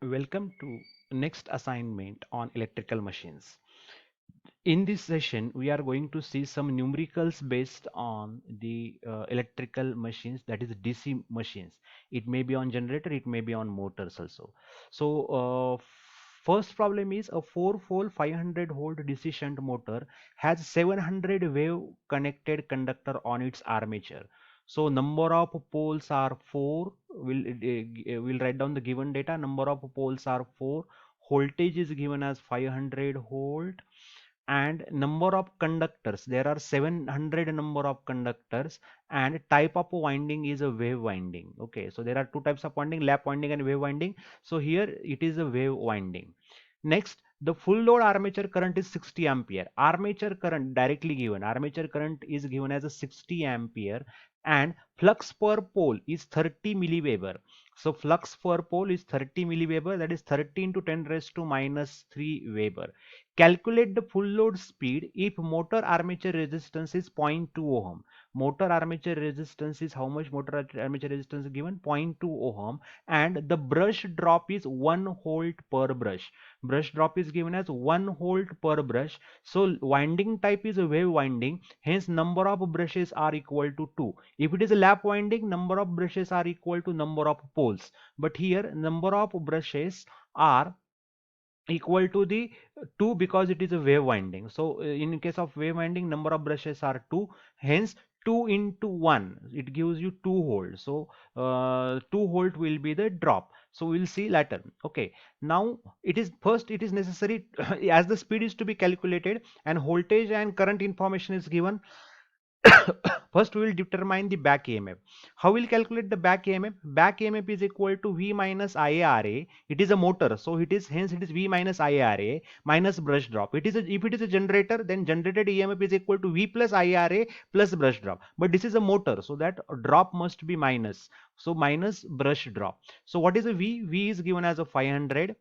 Welcome to next assignment on electrical machines. In this session, we are going to see some numericals based on the electrical machines, that is DC machines. It may be on generator, it may be on motors also. So, first problem is a 4-pole 500 volt DC shunt motor has 700 wave connected conductor on its armature. So number of poles are 4. We'll write down the given data. Number of poles are 4. Voltage is given as 500 volt, and number of conductors, there are 700 number of conductors, and type of winding is a wave winding. Okay, so there are two types of winding, lap winding and wave winding. So here it is a wave winding. Next, the full load armature current is 60 ampere. Armature current directly given, armature current is given as a 60 ampere, and flux per pole is 30 milliweber. So flux per pole is 30 milliweber, that is 30 into 10 raised to minus 3 Weber. Calculate the full load speed if motor armature resistance is 0.2 ohm. Motor armature resistance is how much? Motor armature resistance is given 0.2 ohm, and the brush drop is 1 volt per brush. Brush drop is given as 1 volt per brush. So winding type is a wave winding, hence number of brushes are equal to 2. If it is a lap winding, number of brushes are equal to number of poles, but here number of brushes are equal to the 2 because it is a wave winding. So in case of wave winding, number of brushes are 2, hence 2 into 1, it gives you 2 volt. So 2 volt will be the drop. So we'll see later. Okay, now it is necessary as the speed is to be calculated and voltage and current information is given. First, we will determine the back EMF. How will calculate the back EMF? Back EMF is equal to V minus IARA. It is a motor, so it is V minus IARA minus brush drop. If it is a generator, then generated EMF is equal to V plus IARA plus brush drop. But this is a motor, so that drop must be minus. So minus brush drop. So what is a V? V is given as a 500.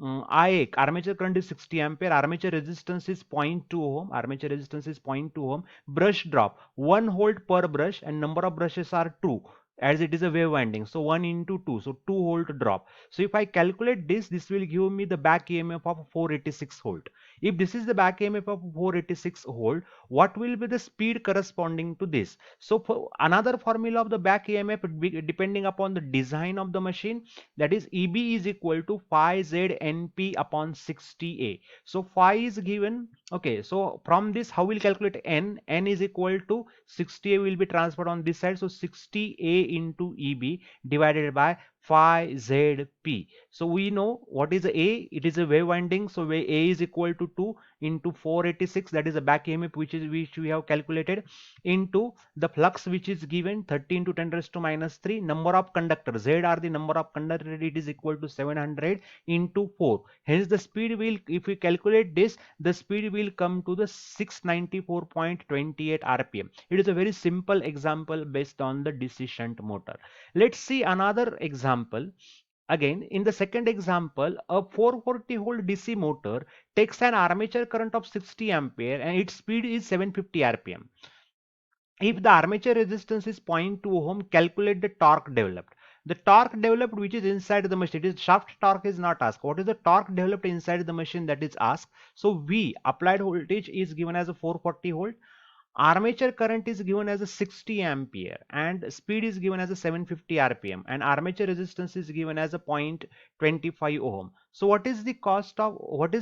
I armature current is 60 ampere, armature resistance is 0.2 ohm, armature resistance is 0.2 ohm, brush drop 1 volt per brush, and number of brushes are 2 as it is a wave winding, so 1 into 2, so 2 volt drop. So if I calculate this will give me the back EMF of 486 volt. If this is the back EMF of 486 volt, what will be the speed corresponding to this? So for another formula of the back EMF, depending upon the design of the machine, that is EB is equal to phi Z NP upon 60A. So phi is given. Okay, so from this, how we'll calculate N? N is equal to 60A will be transferred on this side. So 60A into EB divided by phi ZP. So we know what is A? It is a wave winding. So A is equal to 2 into 486. That is the back EMF which we have calculated, into the flux which is given 30 into 10 raised to minus 3. Number of conductors, Z are the number of conductors, it is equal to 700 into 4. Hence the speed will, if we calculate this, the speed will come to the 694.28 rpm. It is a very simple example based on the DC shunt motor. Let's see another example. Again, in the second example, a 440 volt DC motor takes an armature current of 60 ampere and its speed is 750 rpm. If the armature resistance is 0.2 ohm, calculate the torque developed. The torque developed which is inside the machine, it is shaft torque is not asked. What is the torque developed inside the machine, that is asked. So V applied voltage is given as a 440 volt. Armature current is given as a 60 ampere and speed is given as a 750 rpm, and armature resistance is given as a 0.25 ohm. So what is the cost of,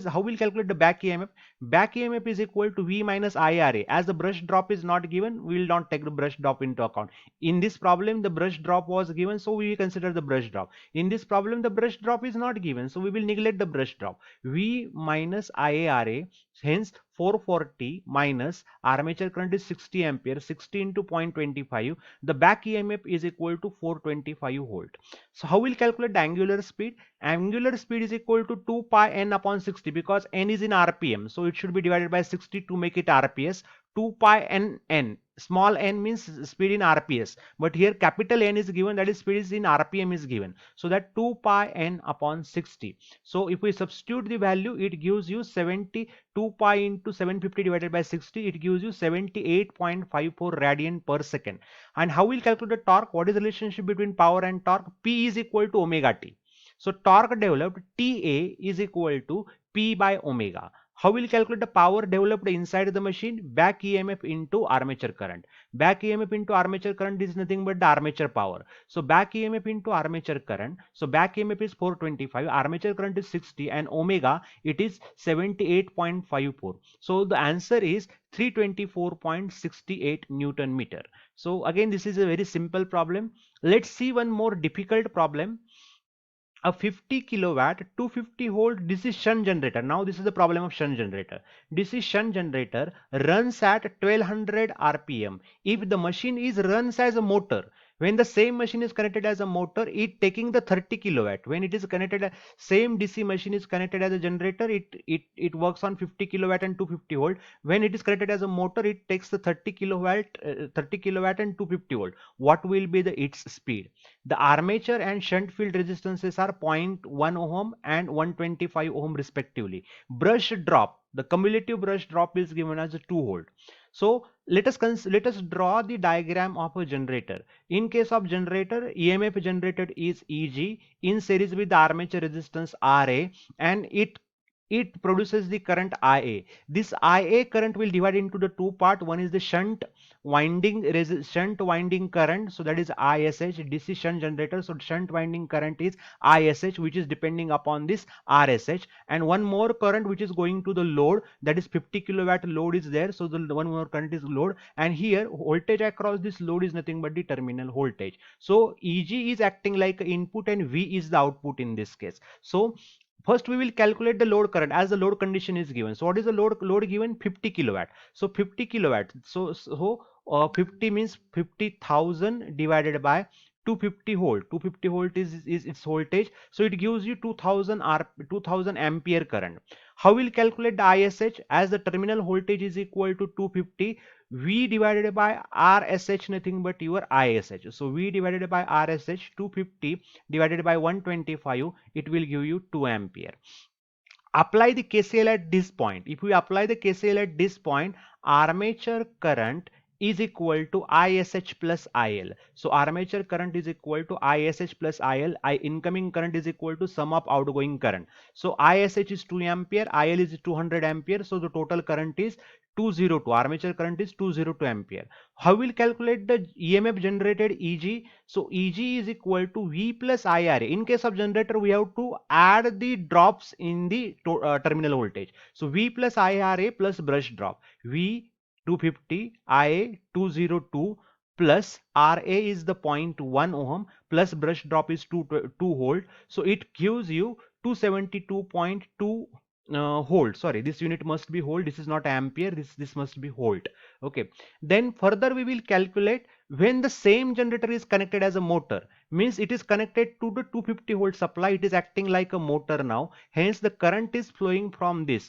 how we'll calculate the back EMF? Back EMF is equal to V minus IRA. As the brush drop is not given, we will not take the brush drop into account. In this problem, the brush drop was given, so we will consider the brush drop. In this problem, the brush drop is not given, so we will neglect the brush drop. V minus IARA, hence 440 minus armature current is 60 ampere, 60 into 0.25, the back EMF is equal to 425 volt. So how will calculate the angular speed? Angular speed is equal to 2 pi n upon 60, because n is in rpm, so it should be divided by 60 to make it rps. 2 pi n, small n means speed in rps, but here capital N is given, that is speed is in rpm is given, so that 2 pi n upon 60. So if we substitute the value, it gives you 72 pi into 750 divided by 60, it gives you 78.54 radian per second. And how will calculate the torque? What is the relationship between power and torque? P is equal to omega t. So torque developed Ta is equal to P by omega. How will calculate the power developed inside the machine? Back EMF into armature current. Back EMF into armature current is nothing but the armature power. So back EMF into armature current. So back EMF is 425, armature current is 60, and omega it is 78.54. So the answer is 324.68 Newton meter. So again, this is a very simple problem. Let's see one more difficult problem. A 50 kilowatt 250 volt DC shunt generator. Now this is the problem of shunt generator. DC shunt generator runs at 1200 rpm. If the machine is runs as a motor, when the same machine is connected as a motor, it taking the 30 kilowatt. When it is connected, same DC machine is connected as a generator, it works on 50 kilowatt and 250 volt. When it is connected as a motor, it takes the 30 kilowatt and 250 volt. What will be the its speed? The armature and shunt field resistances are 0.1 ohm and 125 ohm respectively. Brush drop, the cumulative brush drop is given as a 2 volt. So let us draw the diagram of a generator. In case of generator, EMF generated is Eg in series with the armature resistance Ra, and it produces the current Ia. This Ia current will divide into the two part. One is the shunt winding current, so that is ISH, DC shunt generator. So shunt winding current is ISH, which is depending upon this RSH, and one more current which is going to the load, that is 50 kilowatt load is there. So the one more current is load, and here voltage across this load is nothing but the terminal voltage. So Eg is acting like input and V is the output in this case. So first we will calculate the load current as the load condition is given. So what is the load given? 50 kilowatt. So 50 kilowatt. So 50 means 50,000 divided by 250 volt. 250 volt is its voltage. So it gives you 2000 ampere current. How will calculate the ISH? As the terminal voltage is equal to 250, V divided by RSH, nothing but your ISH. So V divided by RSH, 250 divided by 125, it will give you 2 ampere. Apply the KCL at this point. If we apply the KCL at this point, armature current is equal to ISH plus IL. So armature current is equal to ISH plus IL. Incoming current is equal to sum of outgoing current. So ISH is 2 ampere, IL is 200 ampere. So the total current is 202. Armature current is 202 ampere. How will calculate the EMF generated Eg? So Eg is equal to V plus IRA. In case of generator, we have to add the drops in the terminal voltage. So V plus IRA plus brush drop. V 250, IA 202 plus RA is the 0.1 ohm plus brush drop is 2 volt. So it gives you 272.2 volt. Sorry, this unit must be volt. This is not ampere. This must be volt. Okay. Then further we will calculate when the same generator is connected as a motor, means it is connected to the 250 volt supply. It is acting like a motor now. Hence the current is flowing from the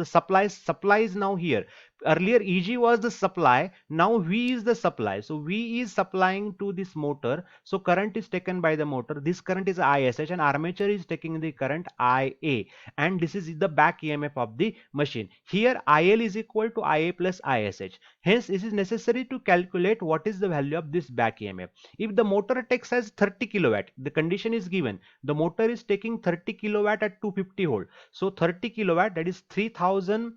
supply. Supply is now here. Earlier Eg was the supply, now V is the supply. So V is supplying to this motor. So current is taken by the motor. This current is ISH and armature is taking the current IA, and this is the back EMF of the machine. Here IL is equal to IA plus ISH. Hence it is necessary to calculate what is the value of this back EMF. If the motor takes as 30 kilowatt, the condition is given. The motor is taking 30 kilowatt at 250 volt. So 30 kilowatt, that is 30,000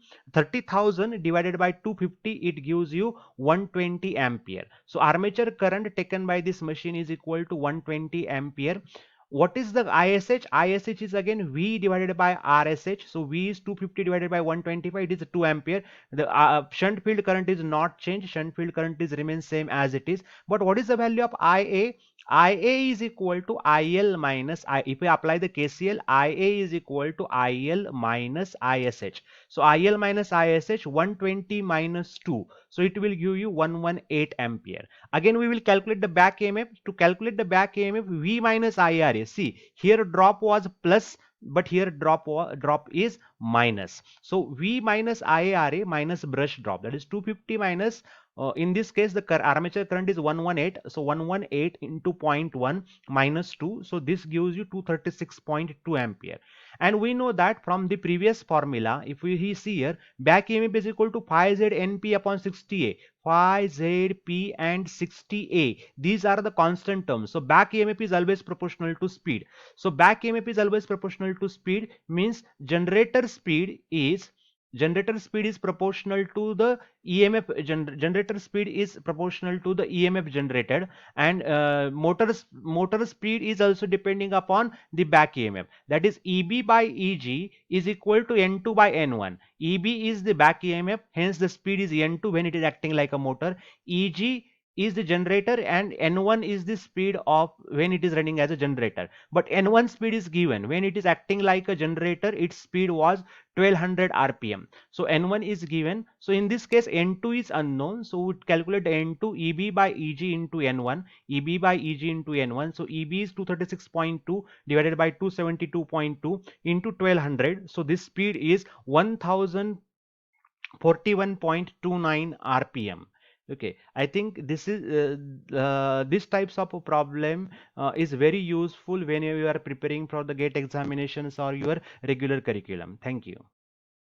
divided by 250, it gives you 120 ampere. So armature current taken by this machine is equal to 120 ampere. What is the ISH? ISH is again V divided by RSH. So V is 250 divided by 125. It is 2 ampere. The shunt field current is not changed. Shunt field current is remains same as it is. But what is the value of IA? IA is equal to IL minus I. If we apply the KCL, IA is equal to IL minus ISH. So IL minus ISH, 120 minus 2. So it will give you 118 ampere. Again we will calculate the back EMF. To calculate the back EMF, V minus IRA. See, here drop was plus, but here drop is minus. So V minus IRA minus brush drop, that is 250 minus In this case, the armature current is 118. So 118 into zero point 0.1 minus 2. So this gives you 236.2 ampere. And we know that from the previous formula, if we see here, back EMF is equal to phi z np upon 60A. Phi z p and 60A. These are the constant terms. So back EMF is always proportional to speed. So back EMF is always proportional to speed, means generator speed is proportional to the generator speed is proportional to the EMF generated, and motor speed is also depending upon the back EMF. That is, EB by EG is equal to N2 by N1. EB is the back EMF, hence the speed is N2 when it is acting like a motor. EG is the generator and N1 is the speed of when it is running as a generator. But N1 speed is given when it is acting like a generator, its speed was 1200 rpm. So N1 is given. So in this case, N2 is unknown. So we calculate N2 EB by EG into N1, EB by EG into N1. So EB is 236.2 divided by 272.2 into 1200. So this speed is 1041.29 rpm. Okay, I think this is this types of a problem is very useful when you are preparing for the gate examinations or your regular curriculum. Thank you.